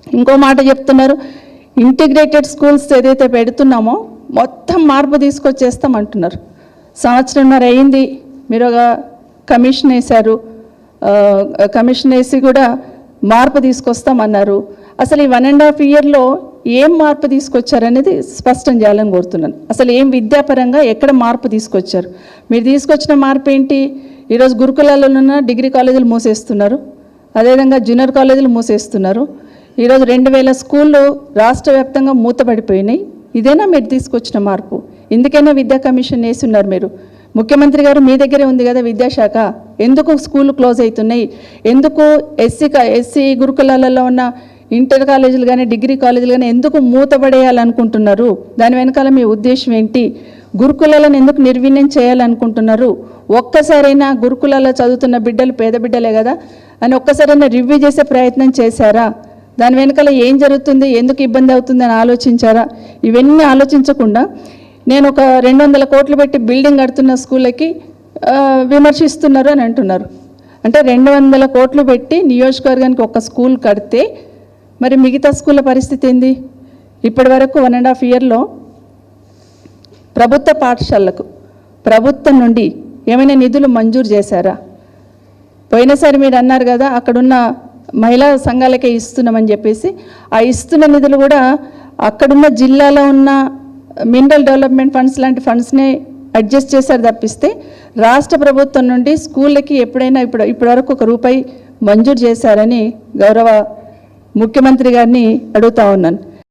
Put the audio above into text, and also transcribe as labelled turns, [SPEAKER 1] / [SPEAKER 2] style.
[SPEAKER 1] ఇంకో మాట చెప్తున్నారు, ఇంటిగ్రేటెడ్ స్కూల్స్ ఏదైతే పెడుతున్నామో మొత్తం మార్పు తీసుకొచ్చేస్తామంటున్నారు. సంవత్సరంన్నర అయింది, మీరు ఒక కమిషన్ వేశారు, కమిషన్ వేసి కూడా మార్పు తీసుకొస్తామన్నారు. అసలు ఈ 1.5 ఇయర్లో ఏం మార్పు తీసుకొచ్చారనేది స్పష్టం చేయాలని కోరుతున్నాను. అసలు ఏం విద్యాపరంగా ఎక్కడ మార్పు తీసుకొచ్చారు? మీరు తీసుకొచ్చిన మార్పు ఏంటి? ఈరోజు గురుకులాల్లో ఉన్న డిగ్రీ కాలేజీలు మూసేస్తున్నారు, అదేవిధంగా జూనియర్ కాలేజీలు మూసేస్తున్నారు. ఈరోజు 2000 స్కూళ్ళు రాష్ట్ర వ్యాప్తంగా మూతపడిపోయినాయి. ఇదేనా మీరు తీసుకొచ్చిన మార్పు? ఇందుకైనా విద్యా కమిషన్ వేస్తున్నారు మీరు. ముఖ్యమంత్రి గారు మీ దగ్గరే ఉంది కదా విద్యాశాఖ, ఎందుకు స్కూళ్ళు క్లోజ్ అవుతున్నాయి? ఎందుకు ఎస్సీ గురుకులాలలో ఉన్న ఇంటర్ కాలేజీలు కానీ డిగ్రీ కాలేజీలు కానీ ఎందుకు మూతపడేయాలనుకుంటున్నారు? దాని వెనకాల మీ ఉద్దేశం ఏంటి? గురుకులాలను ఎందుకు నిర్వీర్యం చేయాలనుకుంటున్నారు? ఒక్కసారైనా గురుకులాల్లో చదువుతున్న బిడ్డలు పేద బిడ్డలే కదా అని ఒక్కసారైనా రివ్యూ చేసే ప్రయత్నం చేశారా? దాని వెనకాల ఏం జరుగుతుంది, ఎందుకు ఇబ్బంది అవుతుంది అని ఆలోచించారా? ఇవన్నీ ఆలోచించకుండా నేను ఒక 200 కోట్లు పెట్టి బిల్డింగ్ కడుతున్న స్కూళ్ళకి విమర్శిస్తున్నారు అని అంటున్నారు. అంటే 200 కోట్లు పెట్టి నియోజకవర్గానికి ఒక స్కూల్ కడితే మరి మిగతా స్కూళ్ళ పరిస్థితి ఏంది? ఇప్పటి వరకు 1.5 ఇయర్లో ప్రభుత్వ పాఠశాలలకు ప్రభుత్వం నుండి ఏమైనా నిధులు మంజూరు చేశారా? పోయినసారి మీరు అన్నారు కదా అక్కడున్న మహిళా సంఘాలకే ఇస్తున్నామని చెప్పేసి, ఆ ఇస్తున్న నిధులు కూడా అక్కడున్న జిల్లాలో ఉన్న మినరల్ డెవలప్మెంట్ ఫండ్స్ లాంటి ఫండ్స్నే అడ్జస్ట్ చేశారు తప్పిస్తే రాష్ట్ర ప్రభుత్వం నుండి స్కూళ్ళకి ఎప్పుడైనా ఇప్పటివరకు ₹1 మంజూరు చేశారని గౌరవ ముఖ్యమంత్రి గారిని అడుగుతా ఉన్నాను.